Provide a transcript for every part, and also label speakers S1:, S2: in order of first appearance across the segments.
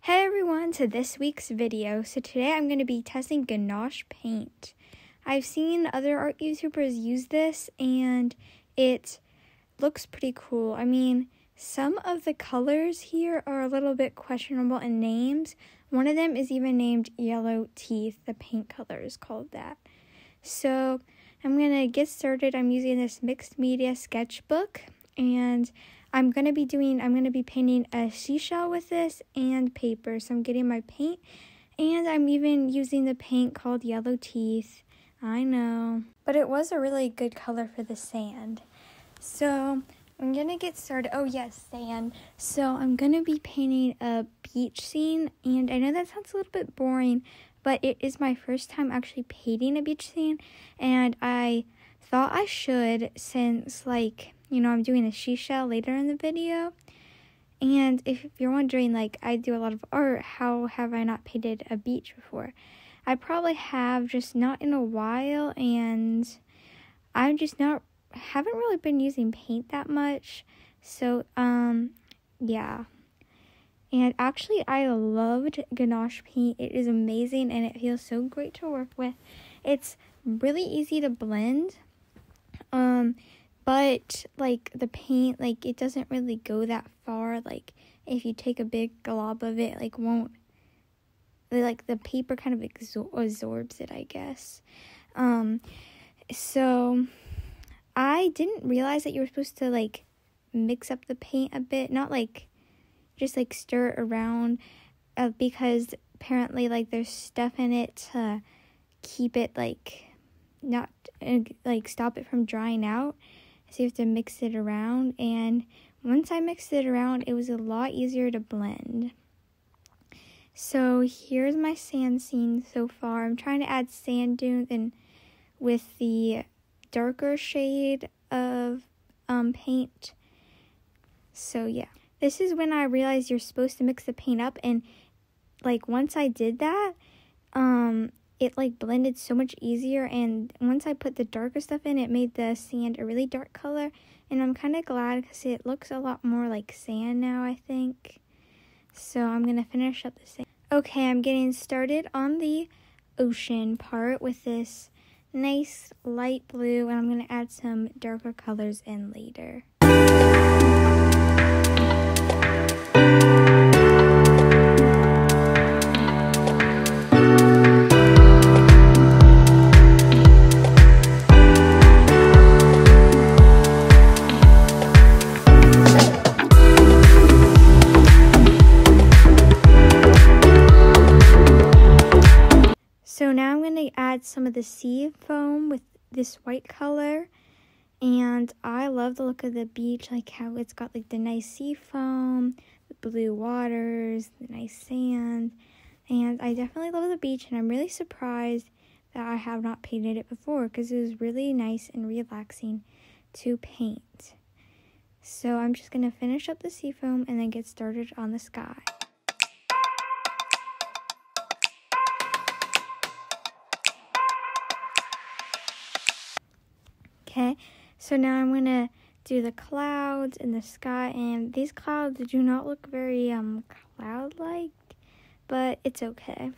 S1: Hey everyone, to this week's video. So today I'm going to be testing Gouache paint. I've seen other art YouTubers use this and it looks pretty cool. I mean, some of the colors here are a little bit questionable in names. One of them is even named Yellow Teeth. The paint color is called that. So I'm going to get started. I'm using this mixed media sketchbook and I'm going to be painting a seashell with this and paper. So I'm getting my paint and I'm even using the paint called Yellow Teeth. I know, but it was a really good color for the sand. So I'm going to get started. Oh yes, sand. So I'm going to be painting a beach scene, and I know that sounds a little bit boring, but it is my first time actually painting a beach scene, and I thought I should since, I'm doing a seashell later in the video. And if you're wondering, I do a lot of art, how have I not painted a beach before? I probably have, just not in a while, and I haven't really been using paint that much. So, yeah. And actually, I loved Gouache paint. It is amazing, and it feels so great to work with. It's really easy to blend. But, the paint, it doesn't really go that far. If you take a big glob of it, the paper kind of absorbs it, I guess. So I didn't realize that you were supposed to, mix up the paint a bit. Not, just, stir it around. Because apparently, there's stuff in it to keep it, not, stop it from drying out. So you have to mix it around, and once I mixed it around, it was a lot easier to blend. So here's my sand scene so far. I'm trying to add sand dunes and with the darker shade of paint. So yeah, this is when I realized you're supposed to mix the paint up, and once I did that, it blended so much easier, and once I put the darker stuff in, it made the sand a really dark color, and I'm kind of glad because it looks a lot more like sand now, I think. So I'm going to finish up the sand. Okay, I'm getting started on the ocean part with this nice light blue, and I'm going to add some darker colors in later. So now I'm going to add some of the sea foam with this white color, and I love the look of the beach, how it's got the nice sea foam, the blue waters, the nice sand, and I definitely love the beach, and I'm really surprised that I have not painted it before because it was really nice and relaxing to paint. So I'm just going to finish up the sea foam and then get started on the sky. Okay, so now I'm going to do the clouds in the sky, and these clouds do not look very cloud-like, but it's okay.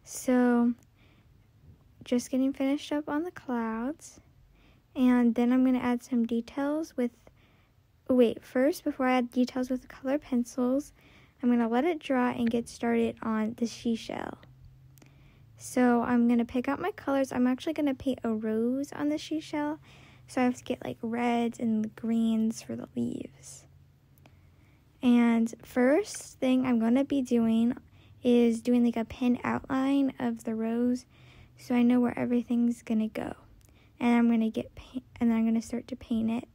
S1: So, just getting finished up on the clouds, and then I'm going to add some details with, first, before I add details with the color pencils, I'm going to let it dry and get started on the seashell. So I'm going to pick out my colors. I'm actually going to paint a rose on the seashell. So I have to get reds and greens for the leaves. And first thing I'm going to be doing is doing a pin outline of the rose so I know where everything's going to go. And I'm going to get paint, and then I'm going to start to paint it.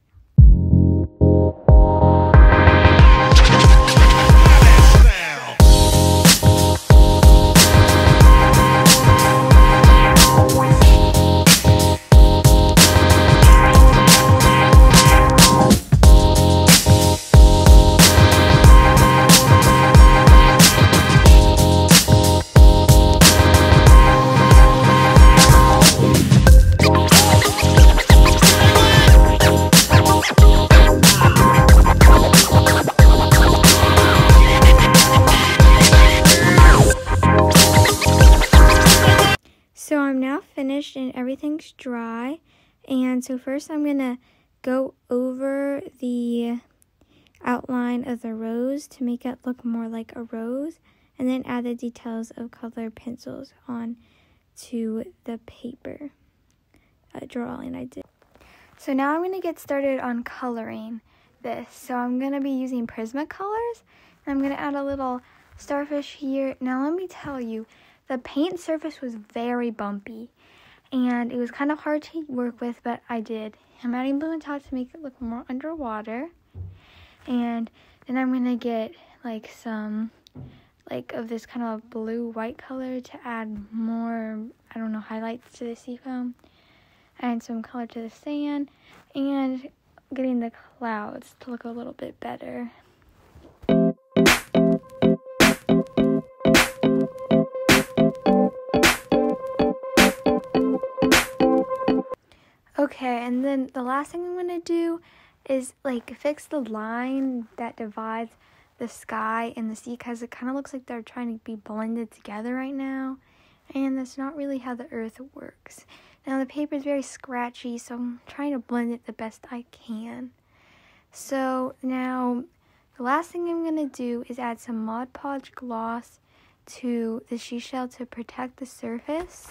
S1: finished and everything's dry. And so first I'm going to go over the outline of the rose to make it look more like a rose, and then add the details of colored pencils on to the paper drawing I did. So now I'm going to get started on coloring this. So I'm going to be using Prismacolors, and I'm going to add a little starfish here. Now let me tell you, the paint surface was very bumpy, and it was kind of hard to work with, but I did. I'm adding blue on top to make it look more underwater, and then I'm going to get like some of this kind of blue-white color to add more, I don't know, highlights to the seafoam, and some color to the sand, and getting the clouds to look a little bit better. Okay, and then the last thing I'm going to do is fix the line that divides the sky and the sea, because it kind of looks like they're trying to be blended together right now, and that's not really how the earth works. Now the paper is very scratchy, so I'm trying to blend it the best I can. So now the last thing I'm going to do is add some Mod Podge gloss to the seashell to protect the surface.